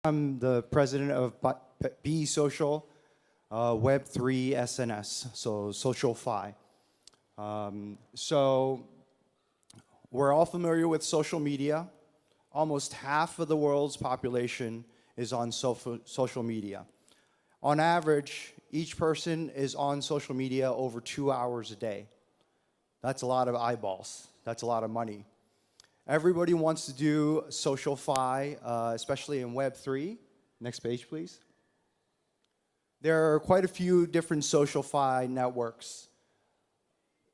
I'm the president of Be Social Web3 SNS, so Social Fi. So we're all familiar with social media. Almost half of the world's population is on social media. On average, each person is on social media over 2 hours a day. That's a lot of eyeballs. That's a lot of money. Everybody wants to do social fi, especially in Web3. Next page, please. There are quite a few different social fi networks.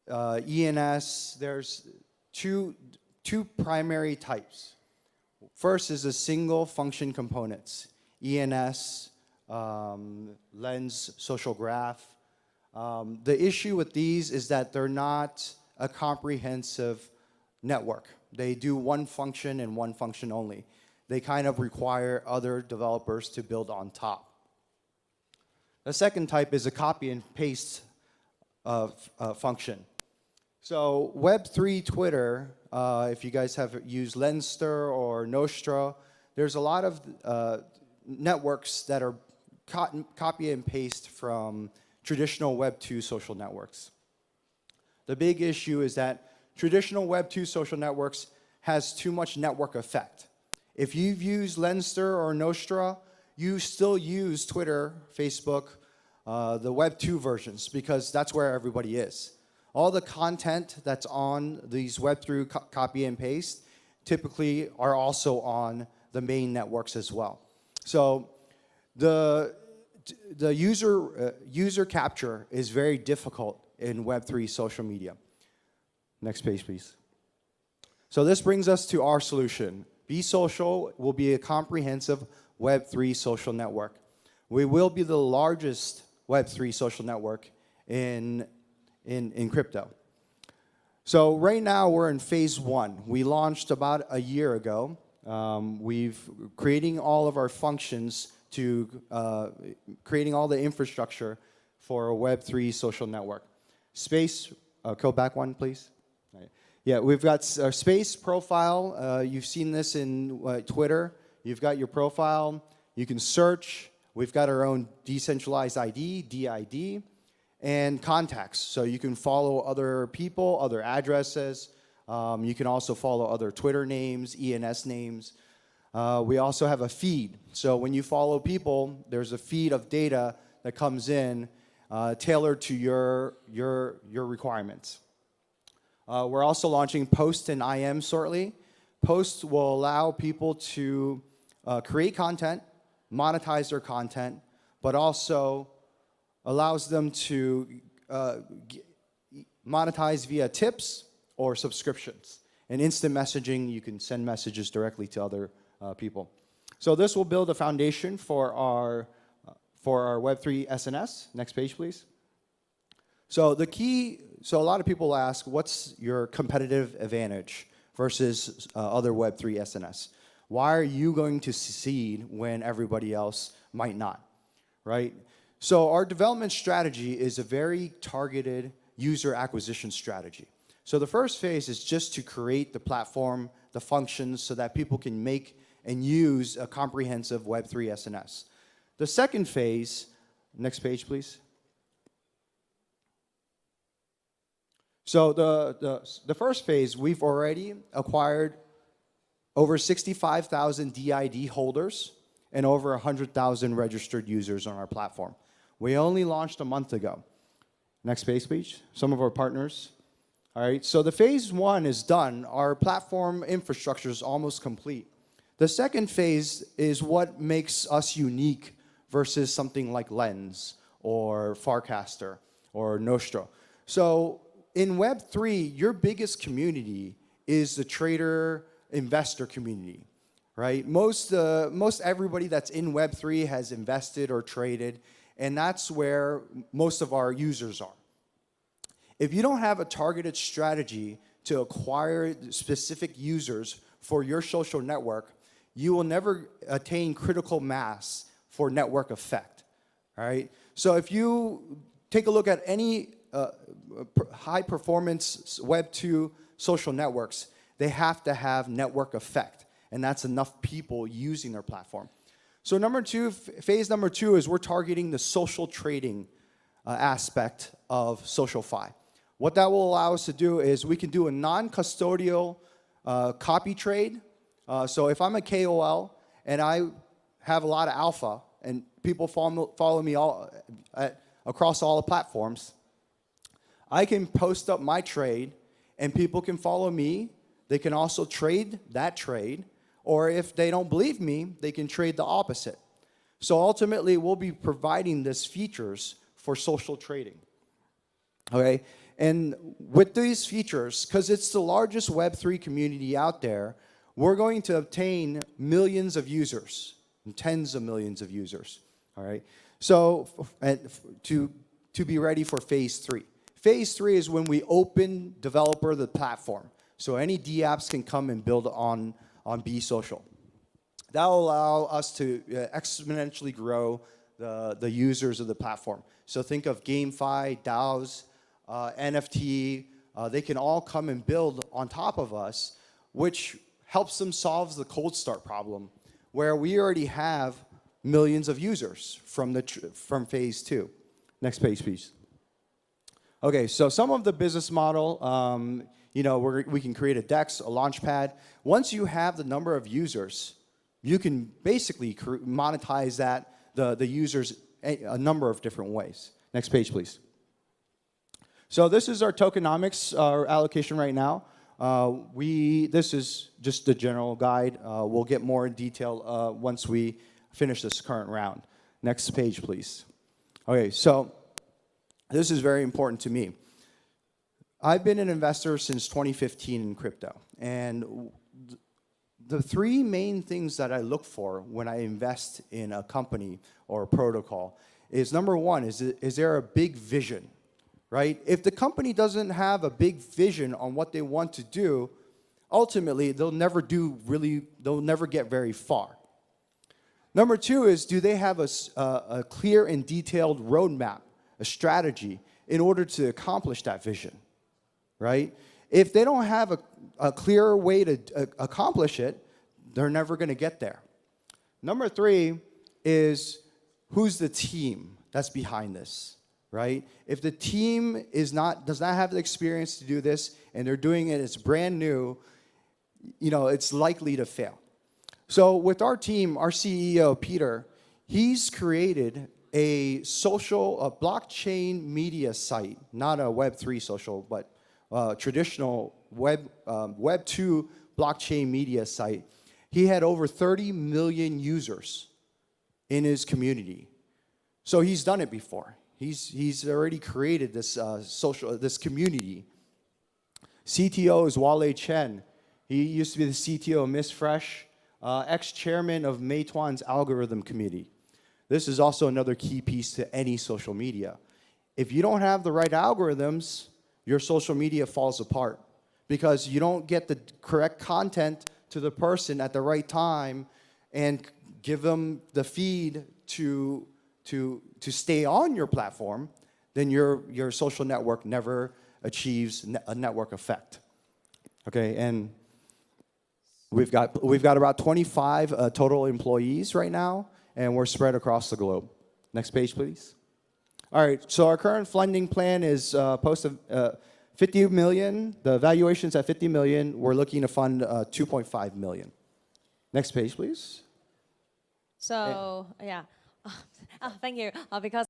ENS, there's two primary types. First is the single function components. ENS, Lens, Social Graph. The issue with these is that they're not a comprehensive network. They do one function and one function only. They kind of require other developers to build on top. The second type is a copy and paste function. So Web3 Twitter, if you guys have used Lenster or Nostra, there's a lot of networks that are copy and paste from traditional Web2 social networks. The big issue is that traditional Web2 social networks has too much network effect. If you've used Lenster or Nostra, you still use Twitter, Facebook, the Web2 versions, because that's where everybody is. All the content that's on these Web3 copy and paste typically are also on the main networks as well. So the user capture is very difficult in Web3 social media. Next page, please. So this brings us to our solution. Be Social will be a comprehensive Web3 social network. We will be the largest Web3 social network in crypto. So right now we're in phase 1. We launched about a year ago. We've creating all of our functions to creating all the infrastructure for a Web3 social network. Space, go back one, please. Right. Yeah, we've got our space profile. You've seen this in Twitter. You've got your profile. You can search. We've got our own decentralized ID, DID, and contacts. So you can follow other people, other addresses. You can also follow other Twitter names, ENS names. We also have a feed. So when you follow people, there's a feed of data that comes in tailored to your requirements. We're also launching Post and IM shortly. Post will allow people to create content, monetize their content, but also allows them to monetize via tips or subscriptions. And instant messaging, you can send messages directly to other people. So this will build a foundation for our Web3 SNS. Next page, please. So so a lot of people ask, what's your competitive advantage versus other Web3 SNS? Why are you going to succeed when everybody else might not, right? So our development strategy is a very targeted user acquisition strategy. So the first phase is just to create the platform, the functions, so that people can make and use a comprehensive Web3 SNS. The second phase, next page, please. So the first phase, we've already acquired over 65,000 DID holders and over 100,000 registered users on our platform. We only launched a month ago. Next page, please. Some of our partners. All right, so the phase 1 is done. Our platform infrastructure is almost complete. The second phase is what makes us unique versus something like Lens or Farcaster or Nostro. So in Web3, your biggest community is the trader investor community, right? Most everybody that's in Web3 has invested or traded, and that's where most of our users are. If you don't have a targeted strategy to acquire specific users for your social network, you will never attain critical mass for network effect, all right? So if you take a look at any high-performance Web2 social networks, they have to have network effect, and that's enough people using their platform. So phase number two is we're targeting the social trading aspect of SocialFi. What that will allow us to do is we can do a non-custodial copy trade. So if I'm a KOL and I have a lot of alpha and people follow me across all the platforms, I can post up my trade and people can follow me. They can also trade that trade. Or if they don't believe me, they can trade the opposite. So ultimately, we'll be providing these features for social trading. Okay? And with these features, because it's the largest Web3 community out there, we're going to obtain millions of users, and tens of millions of users. All right? So to be ready for phase three. Phase three is when we open developer the platform. So any DApps can come and build on Be Social. That will allow us to exponentially grow the users of the platform. So think of GameFi, DAOs, NFT. They can all come and build on top of us, which helps them solve the cold start problem, where we already have millions of users from phase two. Next page, please. Okay, so some of the business model. We can create a DEX, a launchpad. Once you have the number of users, you can basically monetize the users a number of different ways. Next page, please. So this is our tokenomics, our allocation right now. This is just the general guide. We'll get more in detail once we finish this current round. Next page, please. Okay, so this is very important to me. I've been an investor since 2015 in crypto, and the three main things that I look for when I invest in a company or a protocol is, number one, is there a big vision, right? If the company doesn't have a big vision on what they want to do, ultimately they'll never get very far. Number two is, do they have a clear and detailed roadmap, a strategy in order to accomplish that vision? Right? If they don't have a clear way to accomplish it, they're never going to get there. Number three is, who's the team that's behind this, right? If the team does not have the experience to do this and they're doing it, it's brand new, it's likely to fail. So with our team, our CEO, Peter, he's created a blockchain media site, not a Web3 social, but traditional Web 2 blockchain media site. He had over 30 million users in his community. So he's done it before. He's already created this this community. CTO is Wale Chen. He used to be the CTO of Miss Fresh, ex-chairman of Meituan's algorithm committee. This is also another key piece to any social media. If you don't have the right algorithms, your social media falls apart because you don't get the correct content to the person at the right time and give them the feed to stay on your platform, then your social network never achieves a network effect. Okay, and we've got about 25 total employees right now, and we're spread across the globe. Next page, please. All right, so our current funding plan is $50 million. The valuation's at $50 million. We're looking to fund $2.5 million. Next page, please. So, yeah. Thank you. Because